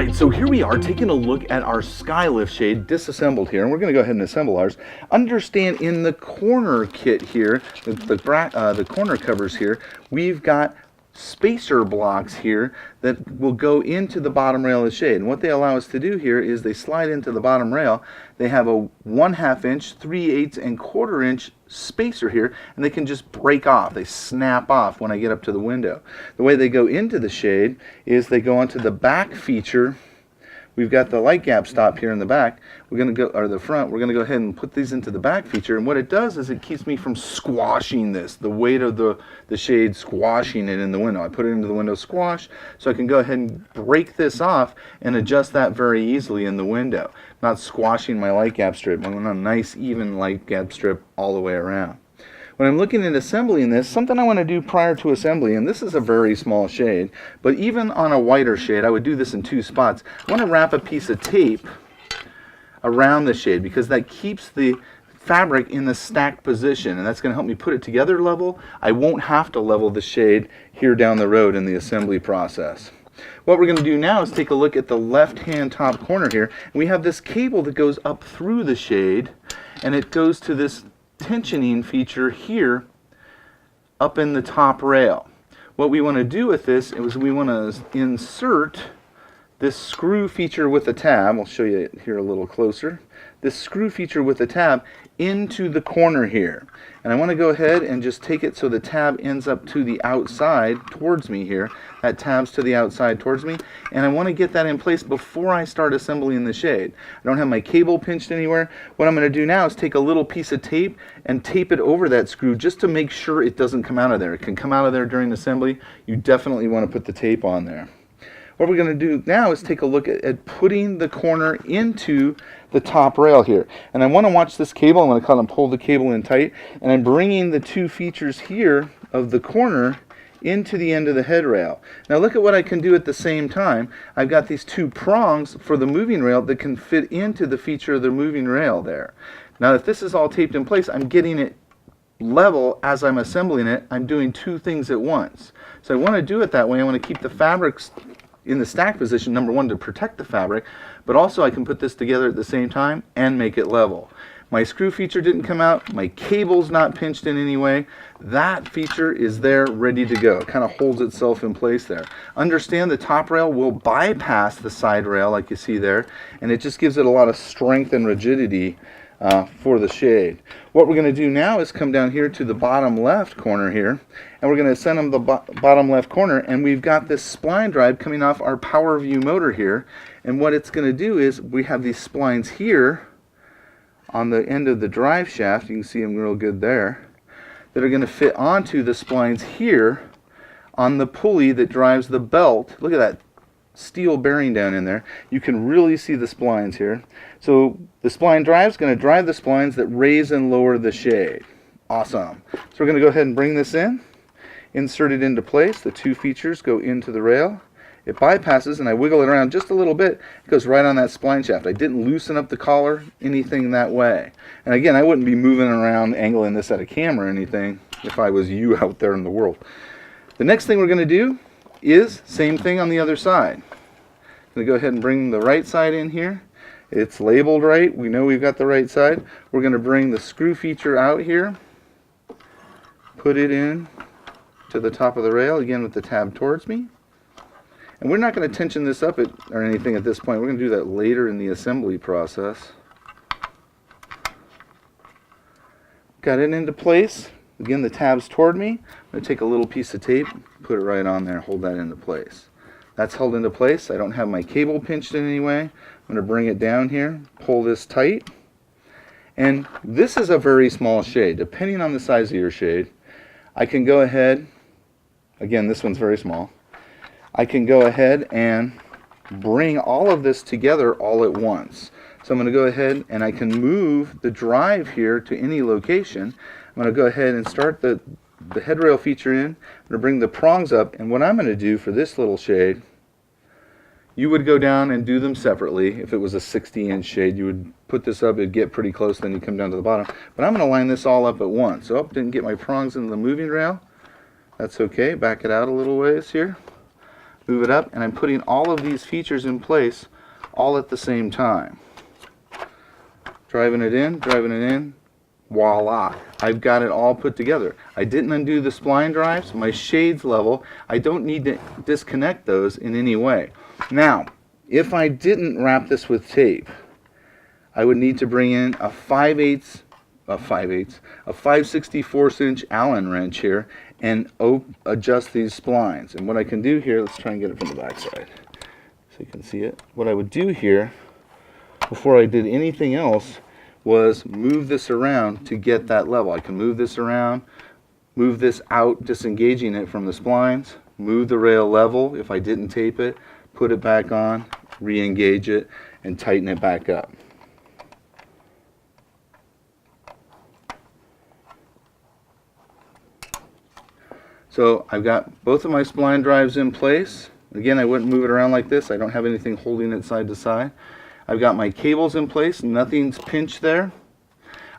Alright, so here we are taking a look at our SkyLift shade disassembled here, and we're going to go ahead and assemble ours. Understand in the corner kit here, the corner covers here, we've got spacer blocks here that will go into the bottom rail of the shade. And what they allow us to do here is they slide into the bottom rail. They have a 1/2 inch, 3/8 and 1/4 inch spacer here, and they can just break off. They snap off when I get up to the window. The way they go into the shade is they go onto the back feature. We've got the light gap stop here in the back. We're going to go, or the front, we're going to go ahead and put these into the back feature. And what it does is it keeps me from squashing this, the weight of the shade squashing it in the window. I put it into the window squash, so I can go ahead and break this off and adjust that very easily in the window. Not squashing my light gap strip. I want a nice even light gap strip all the way around. When I'm looking at assembling this, something I want to do prior to assembly, and this is a very small shade, but even on a wider shade, I would do this in 2 spots. I want to wrap a piece of tape around the shade because that keeps the fabric in the stacked position, and that's going to help me put it together level. I won't have to level the shade here down the road in the assembly process. What we're going to do now is take a look at the left-hand top corner here. We have this cable that goes up through the shade, and it goes to this tensioning feature here up in the top rail. What we want to do with this is we want to insert this screw feature with a tab. I'll show you it here a little closer. This screw feature with a tab into the corner here. And I want to go ahead and just take it so the tab ends up to the outside towards me here. That tab's to the outside towards me. And I want to get that in place before I start assembling the shade. I don't have my cable pinched anywhere. What I'm going to do now is take a little piece of tape and tape it over that screw just to make sure it doesn't come out of there. It can come out of there during assembly. You definitely want to put the tape on there. What we're going to do now is take a look at putting the corner into the top rail here. And I want to watch this cable. I'm going to kind of pull the cable in tight. And I'm bringing the 2 features here of the corner into the end of the head rail. Now look at what I can do at the same time. I've got these 2 prongs for the moving rail that can fit into the feature of the moving rail there. Now if this is all taped in place, I'm getting it level as I'm assembling it. I'm doing 2 things at once. So I want to do it that way. I want to keep the fabrics in the stack position, number 1, to protect the fabric, but also I can put this together at the same time and make it level. My screw feature didn't come out, my cable's not pinched in any way. That feature is there ready to go. It kind of holds itself in place there. Understand the top rail will bypass the side rail like you see there, and it just gives it a lot of strength and rigidity for the shade. What we're going to do now is come down here to the bottom left corner here, and we're going to send them the bottom left corner, and we've got this spline drive coming off our PowerView motor here. And what it's going to do is we have these splines here on the end of the drive shaft, you can see them real good there, that are going to fit onto the splines here on the pulley that drives the belt. Look at that steel bearing down in there. You can really see the splines here. So the spline drive is going to drive the splines that raise and lower the shade. Awesome. So we're going to go ahead and bring this in, insert it into place. The 2 features go into the rail. It bypasses, and I wiggle it around just a little bit. It goes right on that spline shaft. I didn't loosen up the collar, anything that way. And again, I wouldn't be moving around, angling this at a camera or anything if I was you out there in the world. The next thing we're going to do is same thing on the other side. I'm going to go ahead and bring the right side in here. It's labeled right. We know we've got the right side. We're going to bring the screw feature out here, put it in to the top of the rail, again with the tab towards me. And we're not going to tension this up or anything at this point. We're going to do that later in the assembly process. Got it into place. Again, the tab's toward me. I'm going to take a little piece of tape, put it right on there, hold that into place. That's held into place. I don't have my cable pinched in any way. I'm going to bring it down here, pull this tight. And this is a very small shade. Depending on the size of your shade, I can go ahead, again, this one's very small. I can go ahead and bring all of this together all at once. So I'm going to go ahead and I can move the drive here to any location. I'm going to go ahead and start the head rail feature in. I'm going to bring the prongs up, and what I'm going to do for this little shade, you would go down and do them separately. If it was a 60-inch shade, you would put this up, it'd get pretty close, then you come down to the bottom. But I'm going to line this all up at once. So, didn't get my prongs into the moving rail. That's okay. Back it out a little ways here. move it up, and I'm putting all of these features in place all at the same time. Driving it in, voila, I've got it all put together. I didn't undo the spline drives, my shades level, I don't need to disconnect those in any way. Now, if I didn't wrap this with tape, I would need to bring in a 5/64 inch Allen wrench here and adjust these splines. And what I can do here, let's try and get it from the back side so you can see it. What I would do here, before I did anything else, was move this around to get that level. I can move this around, move this out, disengaging it from the splines, move the rail level if I didn't tape it, put it back on, re-engage it, and tighten it back up. So I've got both of my spline drives in place. Again, I wouldn't move it around like this. I don't have anything holding it side to side. I've got my cables in place, nothing's pinched there.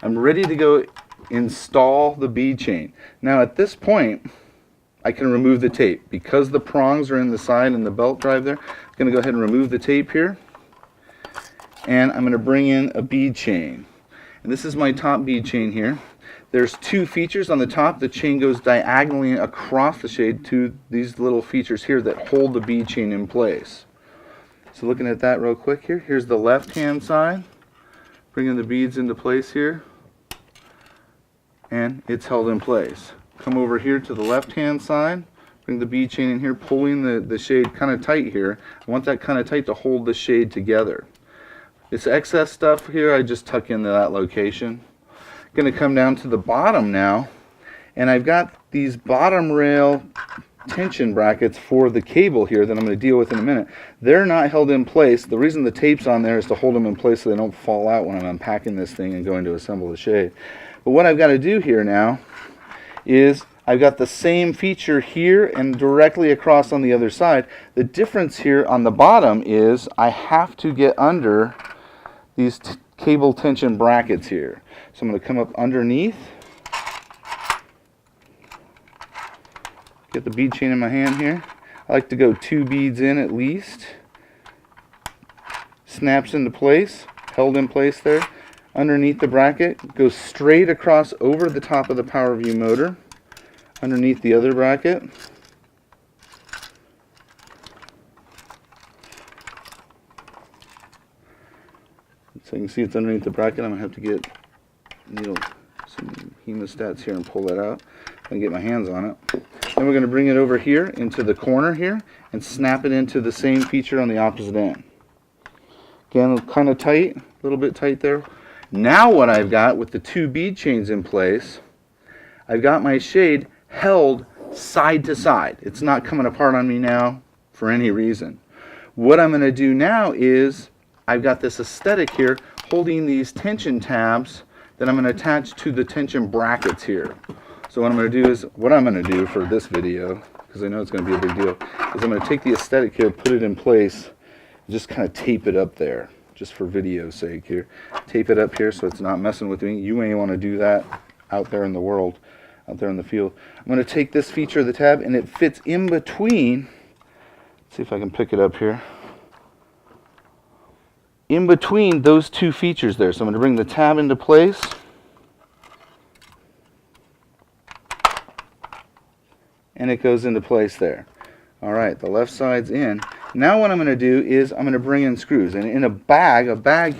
I'm ready to go install the bead chain. Now at this point, I can remove the tape. Because the prongs are in the side and the belt drive there, I'm going to go ahead and remove the tape here. And I'm going to bring in a bead chain. And this is my top bead chain here. There's two features on the top. The chain goes diagonally across the shade to these little features here that hold the bead chain in place. So looking at that real quick here, here's the left hand side, bringing the beads into place here, and it's held in place. Come over here to the left hand side, bring the bead chain in here, pulling the shade kind of tight here. I want that kind of tight to hold the shade together. This excess stuff here I just tuck into that location. Going to come down to the bottom now, and I've got these bottom rail tension brackets for the cable here that I'm going to deal with in a minute. They're not held in place. The reason the tape's on there is to hold them in place so they don't fall out when I'm unpacking this thing and going to assemble the shade. But what I've got to do here now is I've got the same feature here and directly across on the other side. The difference here on the bottom is I have to get under these cable tension brackets here. So I'm going to come up underneath, get the bead chain in my hand here. I like to go 2 beads in at least. Snaps into place, held in place there. Underneath the bracket, goes straight across over the top of the power view motor. Underneath the other bracket. So you can see it's underneath the bracket. I'm going to have to get some hemostats here and pull that out and get my hands on it. Then we're going to bring it over here into the corner here and snap it into the same feature on the opposite end. Again, kind of tight, a little bit tight there. Now what I've got with the 2 bead chains in place, I've got my shade held side to side. It's not coming apart on me now for any reason. What I'm going to do now is I've got this aesthetic here holding these tension tabs that I'm going to attach to the tension brackets here. So what I'm going to do is, what I'm going to do for this video, because I know it's going to be a big deal, is I'm going to take the aesthetic here, put it in place, and just kind of tape it up there, just for video's sake here. Tape it up here so it's not messing with me. You may want to do that out there in the world, out there in the field. I'm going to take this feature of the tab, and it fits in between, let's see if I can pick it up here, in between those 2 features there. So I'm going to bring the tab into place. And it goes into place there. Alright, the left side's in. Now what I'm going to do is I'm going to bring in screws. And in a bag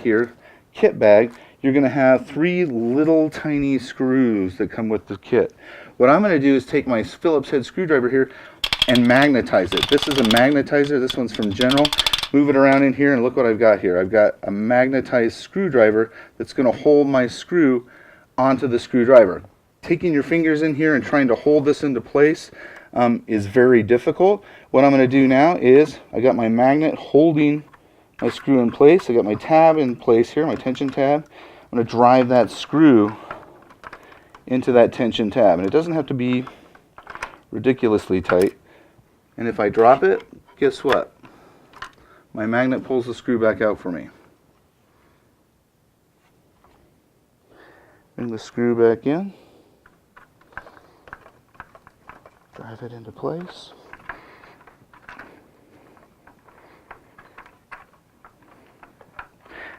here, kit bag, you're going to have 3 little tiny screws that come with the kit. What I'm going to do is take my Phillips head screwdriver here and magnetize it. This is a magnetizer. This one's from General. Move it around in here and look what I've got here. I've got a magnetized screwdriver that's going to hold my screw onto the screwdriver. Taking your fingers in here and trying to hold this into place is very difficult. What I'm going to do now is I got my magnet holding my screw in place. I got my tab in place here, my tension tab. I'm going to drive that screw into that tension tab. And it doesn't have to be ridiculously tight. And if I drop it, guess what? My magnet pulls the screw back out for me. Bring the screw back in. Drive it into place.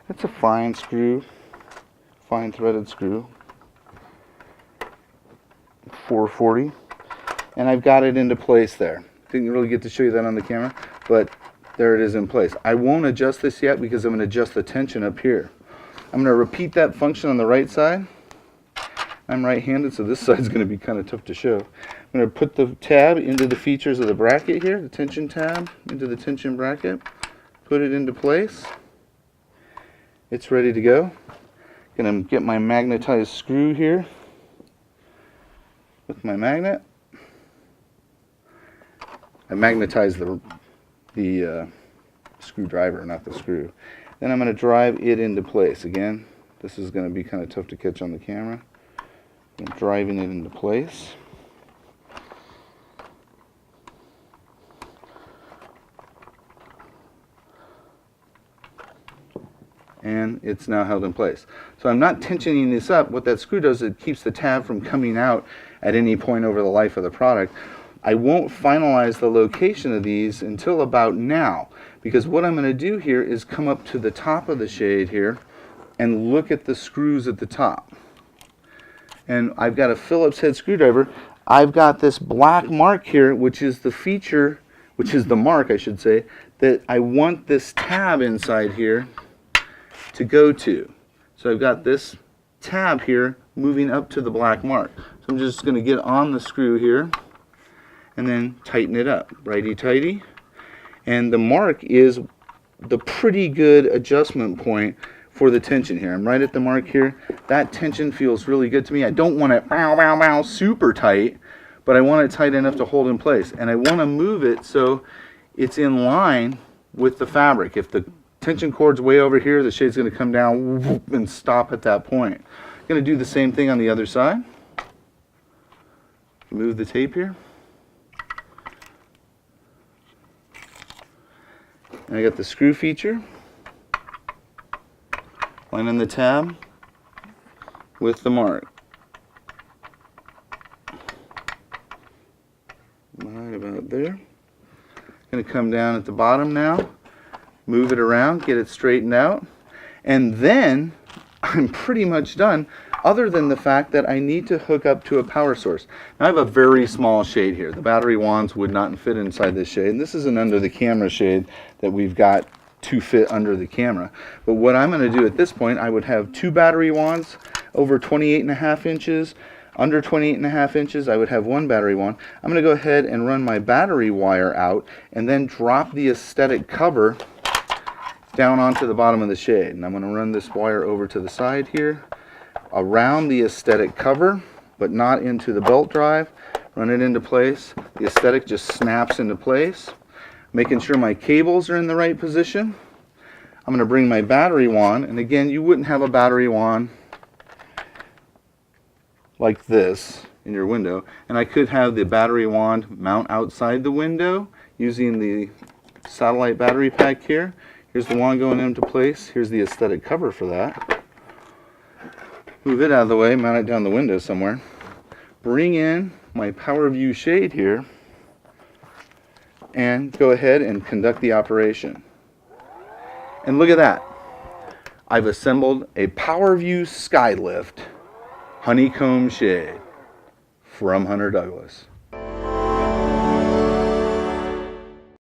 It's a fine screw, fine threaded screw, 440, and I've got it into place there. Didn't really get to show you that on the camera, but there it is in place. I won't adjust this yet because I'm going to adjust the tension up here. I'm going to repeat that function on the right side. I'm right-handed, so this side's going to be kind of tough to show. I'm going to put the tab into the features of the bracket here, the tension tab, into the tension bracket, put it into place. It's ready to go. Going to get my magnetized screw here with my magnet. I magnetized the screwdriver, not the screw. Then I'm going to drive it into place. Again, this is going to be kind of tough to catch on the camera. I'm driving it into place. And it's now held in place. So I'm not tensioning this up. What that screw does, it keeps the tab from coming out at any point over the life of the product. I won't finalize the location of these until about now, because what I'm going to do here is come up to the top of the shade here and look at the screws at the top. And I've got a Phillips head screwdriver. I've got this black mark here, which is the feature, which is the mark, I should say, that I want this tab inside here to go to. So I've got this tab here moving up to the black mark. So I'm just going to get on the screw here and then tighten it up, righty-tighty. And the mark is the pretty good adjustment point for the tension here. I'm right at the mark here. That tension feels really good to me. I don't want it bow, bow, bow, super tight, but I want it tight enough to hold in place. And I want to move it so it's in line with the fabric. If the tension cord's way over here, the shade's going to come down whoop, and stop at that point. I'm going to do the same thing on the other side. Move the tape here. And I got the screw feature. Line in the tab with the mark. Right about there. Going to come down at the bottom now, move it around, get it straightened out, and then I'm pretty much done, other than the fact that I need to hook up to a power source. Now I have a very small shade here. The battery wands would not fit inside this shade, and this is an under the camera shade that we've got to fit under the camera. But what I'm going to do at this point, I would have 2 battery wands over 28.5 inches. Under 28.5 inches, I would have 1 battery wand. I'm going to go ahead and run my battery wire out and then drop the aesthetic cover down onto the bottom of the shade. And I'm going to run this wire over to the side here, around the aesthetic cover, but not into the belt drive. Run it into place. The aesthetic just snaps into place. Making sure my cables are in the right position. I'm going to bring my battery wand, and again, you wouldn't have a battery wand like this in your window, and I could have the battery wand mount outside the window using the satellite battery pack here. Here's the wand going into place. Here's the aesthetic cover for that. Move it out of the way, mount it down the window somewhere. Bring in my Power View shade here and go ahead and conduct the operation. And look at that. I've assembled a Power View SkyLift honeycomb shade from Hunter Douglas.